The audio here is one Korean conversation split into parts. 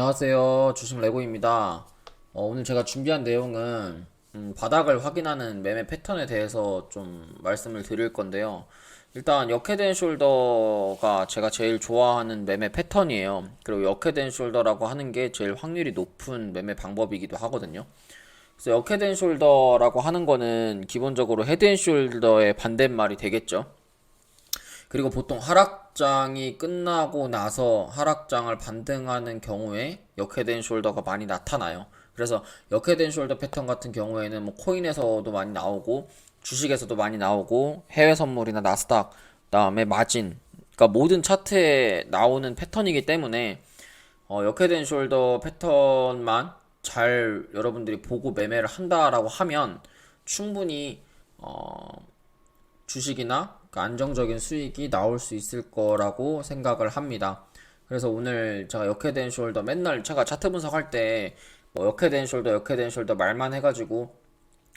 안녕하세요. 주식 레고입니다. 오늘 제가 준비한 내용은 바닥을 확인하는 매매 패턴에 대해서 좀 말씀을 드릴 건데요. 일단 역헤드앤숄더가 제가 제일 좋아하는 매매 패턴이에요. 그리고 역헤드앤숄더라고 하는 게 제일 확률이 높은 매매 방법이기도 하거든요. 그래서 역헤드앤숄더라고 하는 거는 기본적으로 헤드앤숄더의 반대말이 되겠죠. 그리고 보통 하락장이 끝나고 나서 하락장을 반등하는 경우에 역헤드앤숄더가 많이 나타나요. 그래서 역헤드앤숄더 패턴 같은 경우에는 뭐 코인에서도 많이 나오고 주식에서도 많이 나오고 해외 선물이나 나스닥 그다음에 마진 그러니까 모든 차트에 나오는 패턴이기 때문에 역헤드앤숄더 패턴만 잘 여러분들이 보고 매매를 한다라고 하면 충분히 주식이나 안정적인 수익이 나올 수 있을 거라고 생각을 합니다. 그래서 오늘 제가 역헤드앤숄더 맨날 제가 차트 분석할 때 뭐 역헤드앤숄더 말만 해가지고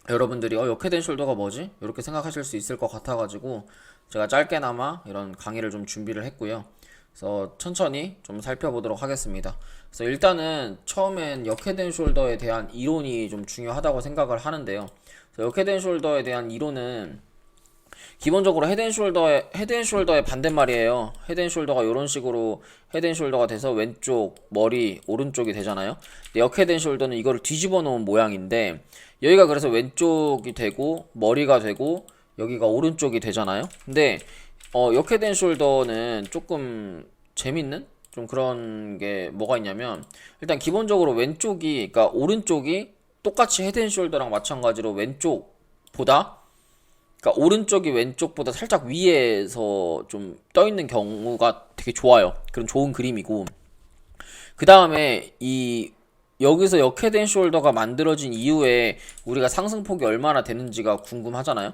여러분들이 역헤드앤숄더가 뭐지? 이렇게 생각하실 수 있을 것 같아가지고 제가 짧게나마 이런 강의를 좀 준비를 했고요. 그래서 천천히 좀 살펴보도록 하겠습니다. 그래서 일단은 처음엔 역헤드앤숄더에 대한 이론이 좀 중요하다고 생각을 하는데요. 역헤드앤숄더에 대한 이론은 기본적으로 헤드앤숄더의 반대말이에요. 헤드앤숄더가 이런 식으로 헤드앤숄더가 돼서 왼쪽 머리 오른쪽이 되잖아요. 근데 역헤드앤숄더는 이거를 뒤집어 놓은 모양인데 여기가 그래서 왼쪽이 되고 머리가 되고 여기가 오른쪽이 되잖아요. 근데 역헤드앤숄더는 조금 재밌는 좀 그런 게 뭐가 있냐면 일단 기본적으로 왼쪽이 그러니까 오른쪽이 똑같이 헤드앤숄더랑 마찬가지로 왼쪽보다 그러니까 오른쪽이 왼쪽보다 살짝 위에서 좀 떠있는 경우가 되게 좋아요. 그런 좋은 그림이고 그 다음에 여기서 역헤드앤숄더가 만들어진 이후에 우리가 상승폭이 얼마나 되는지가 궁금하잖아요.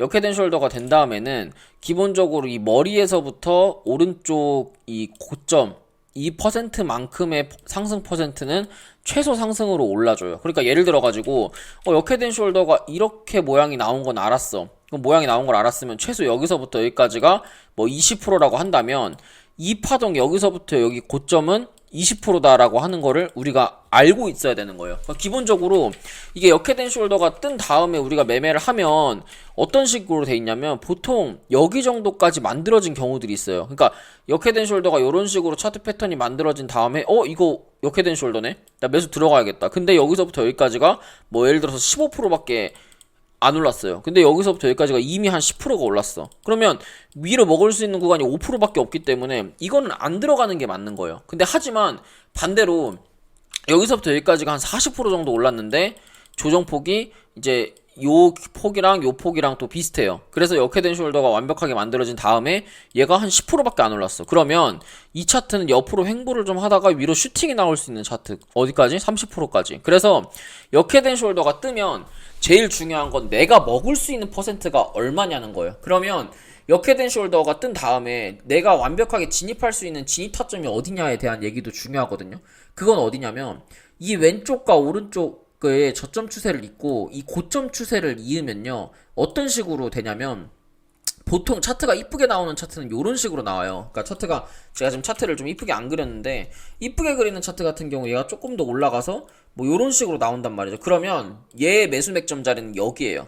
역헤드앤숄더가 된 다음에는 기본적으로 이 머리에서부터 오른쪽 이 고점 2%만큼의 상승 퍼센트는 최소 상승으로 올라줘요. 그러니까 예를 들어가지고 역헤드앤숄더가 이렇게 모양이 나온 건 알았어. 그럼 모양이 나온 걸 알았으면 최소 여기서부터 여기까지가 뭐 20%라고 한다면 이 파동 여기서부터 여기 고점은 20%다라고 하는 거를 우리가 알고 있어야 되는 거예요. 그러니까 기본적으로 이게 역헤드앤숄더가 뜬 다음에 우리가 매매를 하면 어떤 식으로 돼 있냐면 보통 여기 정도까지 만들어진 경우들이 있어요. 그러니까 역헤드앤숄더가 이런 식으로 차트 패턴이 만들어진 다음에 이거 역헤드앤숄더네? 나 매수 들어가야겠다. 근데 여기서부터 여기까지가 뭐 예를 들어서 15%밖에 안 올랐어요. 근데 여기서부터 여기까지가 이미 한 10%가 올랐어. 그러면 위로 먹을 수 있는 구간이 5%밖에 없기 때문에 이거는 안 들어가는 게 맞는 거예요. 근데 하지만 반대로 여기서부터 여기까지가 한 40% 정도 올랐는데 조정폭이 이제 요 폭이랑 또 비슷해요. 그래서 역헤드앤숄더가 완벽하게 만들어진 다음에 얘가 한 10%밖에 안 올랐어. 그러면 이 차트는 옆으로 횡보를 좀 하다가 위로 슈팅이 나올 수 있는 차트. 어디까지? 30%까지. 그래서 역헤드앤숄더가 뜨면 제일 중요한 건 내가 먹을 수 있는 퍼센트가 얼마냐는 거예요. 그러면 역헤드앤숄더가 뜬 다음에 내가 완벽하게 진입할 수 있는 진입 타점이 어디냐에 대한 얘기도 중요하거든요. 그건 어디냐면 이 왼쪽과 오른쪽의 저점 추세를 잇고 이 고점 추세를 이으면요 어떤 식으로 되냐면 보통 차트가 이쁘게 나오는 차트는 이런 식으로 나와요. 그러니까 차트가 제가 지금 차트를 좀 이쁘게 안 그렸는데 이쁘게 그리는 차트 같은 경우 얘가 조금 더 올라가서 뭐 이런 식으로 나온단 말이죠. 그러면 얘 매수 맥점 자리는 여기에요.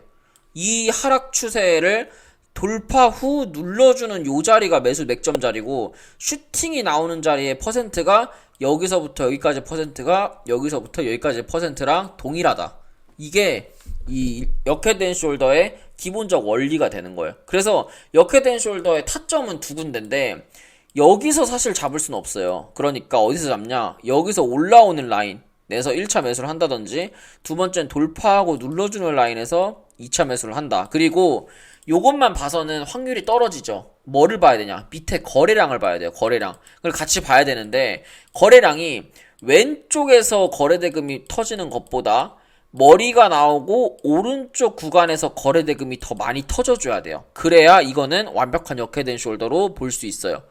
이 하락 추세를 돌파 후 눌러주는 요 자리가 매수 맥점 자리고 슈팅이 나오는 자리의 퍼센트가 여기서부터 여기까지 퍼센트가 여기서부터 여기까지 퍼센트랑 동일하다. 이게 이 역헤드앤숄더의 기본적 원리가 되는 거예요. 그래서 역헤드앤숄더의 타점은 두 군데인데 여기서 사실 잡을 수는 없어요. 그러니까 어디서 잡냐? 여기서 올라오는 라인에서 1차 매수를 한다든지 두 번째는 돌파하고 눌러주는 라인에서 2차 매수를 한다. 그리고 요것만 봐서는 확률이 떨어지죠. 뭐를 봐야 되냐? 밑에 거래량을 봐야 돼요. 거래량. 그걸 같이 봐야 되는데 거래량이 왼쪽에서 거래대금이 터지는 것보다 머리가 나오고 오른쪽 구간에서 거래대금이 더 많이 터져줘야 돼요. 그래야 이거는 완벽한 역헤드앤숄더로 볼 수 있어요.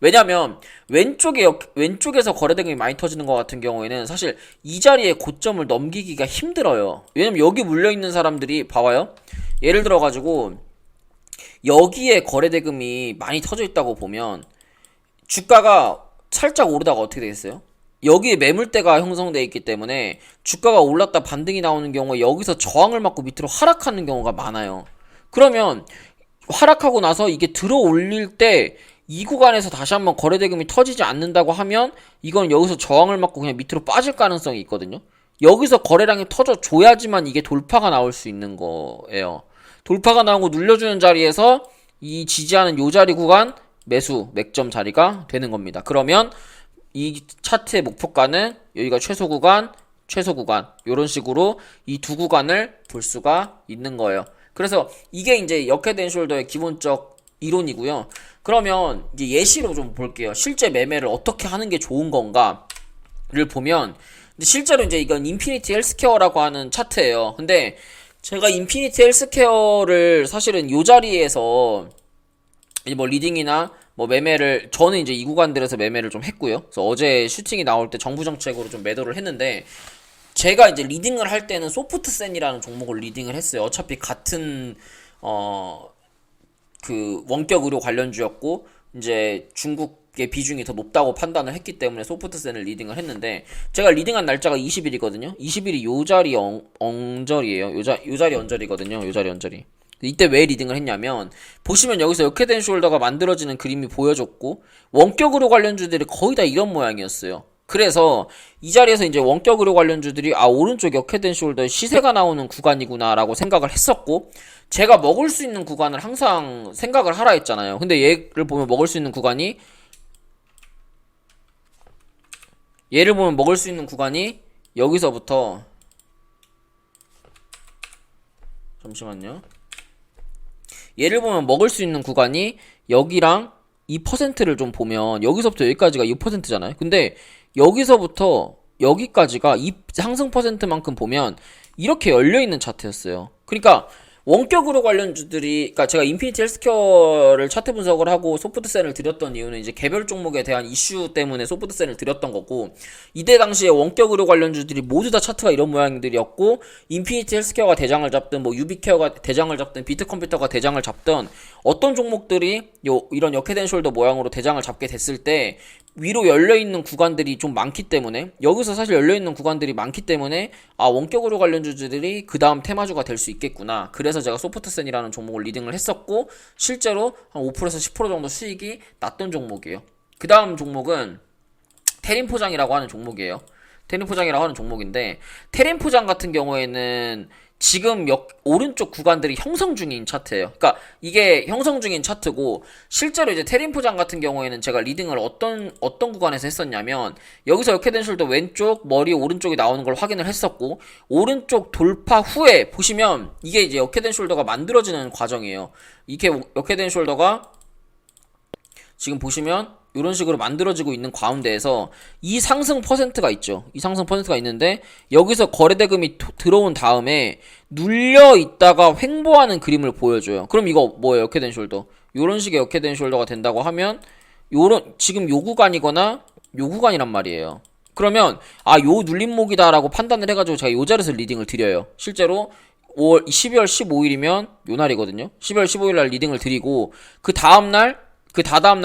왜냐면 왼쪽에서 거래대금이 많이 터지는 것 같은 경우에는 사실 이 자리에 고점을 넘기기가 힘들어요. 왜냐면 여기 물려있는 사람들이 봐봐요. 예를 들어가지고 여기에 거래대금이 많이 터져 있다고 보면 주가가 살짝 오르다가 어떻게 되겠어요? 여기에 매물대가 형성되어 있기 때문에 주가가 올랐다 반등이 나오는 경우에 여기서 저항을 맞고 밑으로 하락하는 경우가 많아요. 그러면 하락하고 나서 이게 들어 올릴 때 이 구간에서 다시 한번 거래대금이 터지지 않는다고 하면 이건 여기서 저항을 맞고 그냥 밑으로 빠질 가능성이 있거든요. 여기서 거래량이 터져줘야지만 이게 돌파가 나올 수 있는 거예요. 돌파가 나오고 눌려주는 자리에서 이 지지하는 요 자리 구간 매수 맥점 자리가 되는 겁니다. 그러면 이 차트의 목표가는 여기가 최소 구간, 최소 구간 이런 식으로 이 두 구간을 볼 수가 있는 거예요. 그래서 이게 이제 역헤드앤 숄더의 기본적 이론이고요. 그러면 이제 예시로 좀 볼게요. 실제 매매를 어떻게 하는 게 좋은 건가를 보면 실제로 이제 이건 인피니티 헬스케어라고 하는 차트예요. 근데 제가 인피니티 헬스케어를 사실은 요 자리에서 뭐 리딩이나 뭐 매매를 저는 이제 이 구간들에서 매매를 좀 했고요. 그래서 어제 슈팅이 나올 때 정부 정책으로 좀 매도를 했는데 제가 이제 리딩을 할 때는 소프트센이라는 종목을 리딩을 했어요. 어차피 같은 그 원격 의료 관련주였고 이제 중국의 비중이 더 높다고 판단을 했기 때문에 소프트센을 리딩을 했는데 제가 리딩한 날짜가 20일이거든요. 20일이 요 자리 엉절이에요. 요 자리 엉절이거든요. 요 자리 엉절이. 이때 왜 리딩을 했냐면 보시면 여기서 역헤드앤 숄더가 만들어지는 그림이 보여졌고 원격 의료 관련주들이 거의 다 이런 모양이었어요. 그래서 이 자리에서 이제 원격 의료 관련주들이 오른쪽 역헤드앤 숄더에 시세가 나오는 구간이구나 라고 생각을 했었고 제가 먹을 수 있는 구간을 항상 생각을 하라 했잖아요. 근데 얘를 보면 먹을 수 있는 구간이 여기서부터 잠시만요. 얘를 보면 먹을 수 있는 구간이 여기랑 2%를 좀 보면 여기서부터 여기까지가 2%잖아요. 근데 여기서부터 여기까지가 이 상승 퍼센트만큼 보면 이렇게 열려있는 차트였어요. 그러니까 원격으로 관련주들이, 그러니까 제가 인피니티 헬스케어를 차트 분석을 하고 소프트센을 드렸던 이유는 이제 개별 종목에 대한 이슈 때문에 소프트센을 드렸던 거고, 이때 당시에 원격 의료 관련주들이 모두 다 차트가 이런 모양들이었고, 인피니티 헬스케어가 대장을 잡든, 뭐 유비케어가 대장을 잡든, 비트컴퓨터가 대장을 잡든, 어떤 종목들이 이런 역헤드앤 숄더 모양으로 대장을 잡게 됐을 때 위로 열려있는 구간들이 좀 많기 때문에, 여기서 사실 열려있는 구간들이 많기 때문에 원격 의료 관련주들이 그 다음 테마주가 될 수 있겠구나. 그래서 제가 소프트센이라는 종목을 리딩을 했었고 실제로 한 5%에서 10% 정도 수익이 났던 종목이에요. 그 다음 종목은 테린포장이라고 하는 종목이에요. 테린포장이라고 하는 종목인데 테린포장 같은 경우에는 지금 오른쪽 구간들이 형성 중인 차트예요. 그러니까 이게 형성 중인 차트고 실제로 이제 테린포장 같은 경우에는 제가 리딩을 어떤 구간에서 했었냐면 여기서 역헤드앤 숄더 왼쪽 머리 오른쪽이 나오는 걸 확인을 했었고 오른쪽 돌파 후에 보시면 이게 이제 역헤드앤 숄더가 만들어지는 과정이에요. 이게 역헤드앤 숄더가 지금 보시면 이런 식으로 만들어지고 있는 가운데에서 이 상승 퍼센트가 있죠. 이 상승 퍼센트가 있는데 여기서 거래대금이 들어온 다음에 눌려 있다가 횡보하는 그림을 보여줘요. 그럼 이거 뭐예요? 역헤드앤 숄더. 이런 식의 역헤드앤 숄더가 된다고 하면 지금 요 구간이거나 요 구간이란 말이에요. 그러면 요 눌림목이다라고 판단을 해가지고 제가 요 자리에서 리딩을 드려요. 실제로 12월 15일이면 요 날이거든요. 12월 15일 날 리딩을 드리고 그 다다음날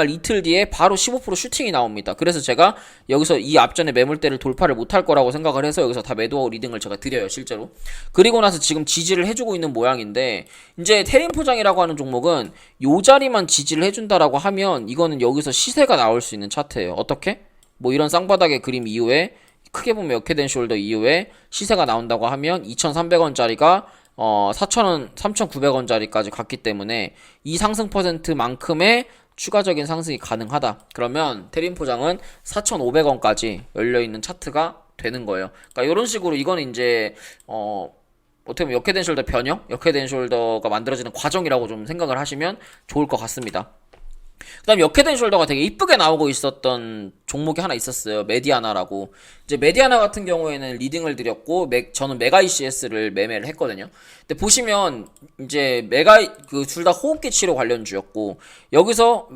이틀 뒤에 바로 15% 슈팅이 나옵니다. 그래서 제가 여기서 이 앞전에 매물대를 돌파를 못할 거라고 생각을 해서 여기서 다 매도 리딩을 제가 드려요, 실제로. 그리고 나서 지금 지지를 해주고 있는 모양인데, 이제 테린포장이라고 하는 종목은 요 자리만 지지를 해준다라고 하면 이거는 여기서 시세가 나올 수 있는 차트예요. 어떻게? 뭐 이런 쌍바닥의 그림 이후에 크게 보면 역헤드앤 숄더 이후에 시세가 나온다고 하면 2,300원짜리가 4,000원, 3,900원짜리까지 갔기 때문에 이 상승 퍼센트만큼의 추가적인 상승이 가능하다. 그러면 테린포장은 4,500원까지 열려있는 차트가 되는 거예요. 그러니까 이런 식으로 이거는 이제 어떻게 보면 역헤드앤 숄더 변형? 역헤드앤 숄더가 만들어지는 과정이라고 좀 생각을 하시면 좋을 것 같습니다. 그 다음 역헤드앤 숄더가 되게 이쁘게 나오고 있었던 종목이 하나 있었어요. 메디아나라고. 이제 메디아나 같은 경우에는 리딩을 드렸고 저는 메가 ECS를 매매를 했거든요. 근데 보시면 이제 둘 다 호흡기 치료 관련주였고 여기서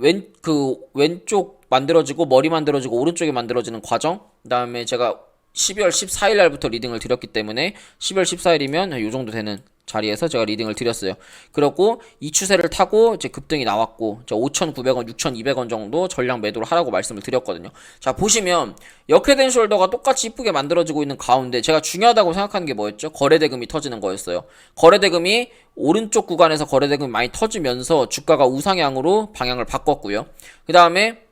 왼쪽 만들어지고 머리 만들어지고 오른쪽에 만들어지는 과정, 그 다음에 제가 12월 14일 날부터 리딩을 드렸기 때문에 12월 14일이면 요 정도 되는 자리에서 제가 리딩을 드렸어요. 그리고 이 추세를 타고 이제 급등이 나왔고 5,900원, 6,200원 정도 전량 매도를 하라고 말씀을 드렸거든요. 자, 보시면 역헤드 숄더가 똑같이 이쁘게 만들어지고 있는 가운데 제가 중요하다고 생각하는 게 뭐였죠? 거래대금이 터지는 거였어요. 거래대금이 오른쪽 구간에서 거래대금이 많이 터지면서 주가가 우상향으로 방향을 바꿨고요. 그 다음에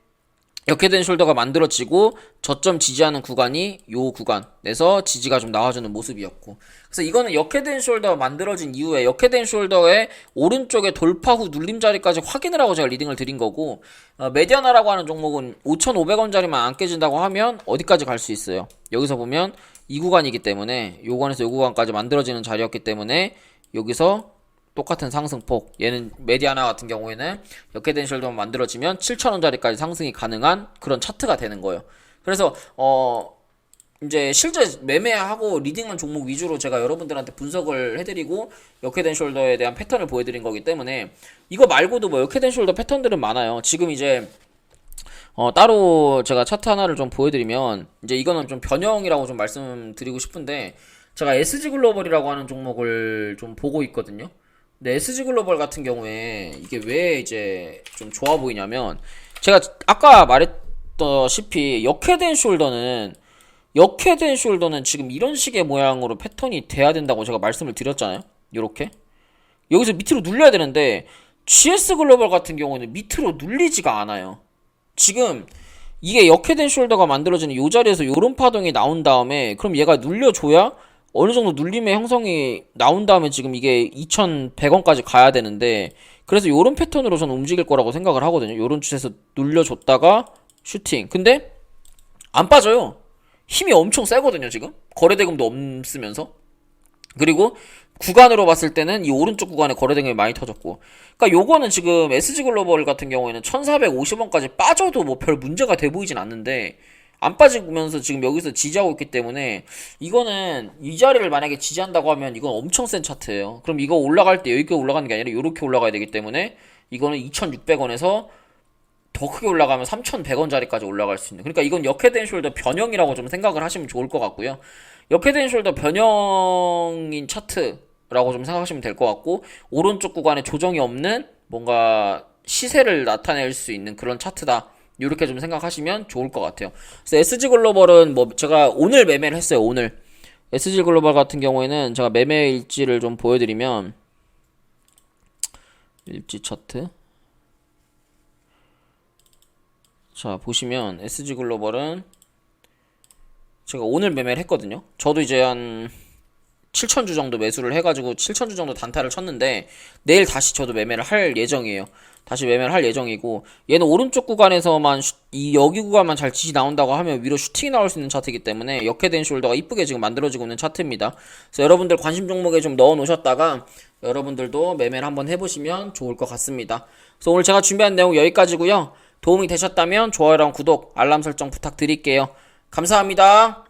역헤드 숄더가 만들어지고 저점 지지하는 구간이 요 구간에서 지지가 좀 나와주는 모습이었고, 그래서 이거는 역헤드 숄더가 만들어진 이후에 역헤드 숄더의 오른쪽에 돌파 후 눌림 자리까지 확인을 하고 제가 리딩을 드린 거고, 메디아나라고 하는 종목은 5,500원짜리만 안 깨진다고 하면 어디까지 갈 수 있어요. 여기서 보면 이 구간이기 때문에 요 구간에서 요 구간까지 만들어지는 자리였기 때문에 여기서 똑같은 상승폭, 얘는 메디아나 같은 경우에는 역헤드 숄더만 만들어지면 7,000원짜리까지 상승이 가능한 그런 차트가 되는 거예요. 그래서 이제 실제 매매하고 리딩한 종목 위주로 제가 여러분들한테 분석을 해드리고 역헤드 숄더에 대한 패턴을 보여드린 거기 때문에, 이거 말고도 뭐 역헤드 숄더 패턴들은 많아요. 지금 이제 따로 제가 차트 하나를 좀 보여드리면, 이제 이거는 좀 변형이라고 좀 말씀드리고 싶은데, 제가 SG글로벌이라고 하는 종목을 좀 보고 있거든요. 근데 SG글로벌 같은 경우에 이게 왜 이제 좀 좋아 보이냐면, 제가 아까 말했다시피 역헤드 숄더는 지금 이런 식의 모양으로 패턴이 돼야 된다고 제가 말씀을 드렸잖아요. 요렇게 여기서 밑으로 눌려야 되는데 GS글로벌 같은 경우는 밑으로 눌리지가 않아요. 지금 이게 역헤드 숄더가 만들어지는 요 자리에서 요런 파동이 나온 다음에, 그럼 얘가 눌려줘야 어느 정도 눌림의 형성이 나온 다음에 지금 이게 2,100원까지 가야 되는데, 그래서 요런 패턴으로 저는 움직일 거라고 생각을 하거든요. 요런 추세에서 눌려줬다가 슈팅. 근데 안 빠져요. 힘이 엄청 세거든요, 지금. 거래대금도 없으면서. 그리고 구간으로 봤을 때는 이 오른쪽 구간에 거래대금이 많이 터졌고, 그러니까 요거는 지금 SG글로벌 같은 경우에는 1,450원까지 빠져도 뭐 별 문제가 돼 보이진 않는데, 안 빠지면서 지금 여기서 지지하고 있기 때문에, 이거는 이 자리를 만약에 지지한다고 하면 이건 엄청 센 차트예요. 그럼 이거 올라갈 때 여기까지 올라가는 게 아니라 이렇게 올라가야 되기 때문에, 이거는 2,600원에서 더 크게 올라가면 3,100원짜리까지 올라갈 수 있는, 그러니까 이건 역헤드 앤 숄더 변형이라고 좀 생각을 하시면 좋을 것 같고요. 역헤드 앤 숄더 변형인 차트라고 좀 생각하시면 될 것 같고, 오른쪽 구간에 조정이 없는 뭔가 시세를 나타낼 수 있는 그런 차트다, 이렇게 좀 생각하시면 좋을 것 같아요. 그래서 SG글로벌은 뭐 제가 오늘 매매를 했어요. 오늘 SG글로벌 같은 경우에는 제가 매매 일지를 좀 보여드리면, 일지 차트, 자 보시면 SG글로벌은 제가 오늘 매매를 했거든요. 저도 이제 한 7,000주 정도 매수를 해가지고 7,000주 정도 단타를 쳤는데, 내일 다시 저도 매매를 할 예정이에요. 다시 매매를 할 예정이고, 얘는 오른쪽 구간에서만 여기 구간만 잘 지지 나온다고 하면 위로 슈팅이 나올 수 있는 차트이기 때문에 역헤드 앤 숄더가 이쁘게 지금 만들어지고 있는 차트입니다. 그래서 여러분들 관심 종목에 좀 넣어 놓으셨다가 여러분들도 매매를 한번 해보시면 좋을 것 같습니다. 그래서 오늘 제가 준비한 내용 여기까지고요. 도움이 되셨다면 좋아요랑 구독, 알람 설정 부탁드릴게요. 감사합니다.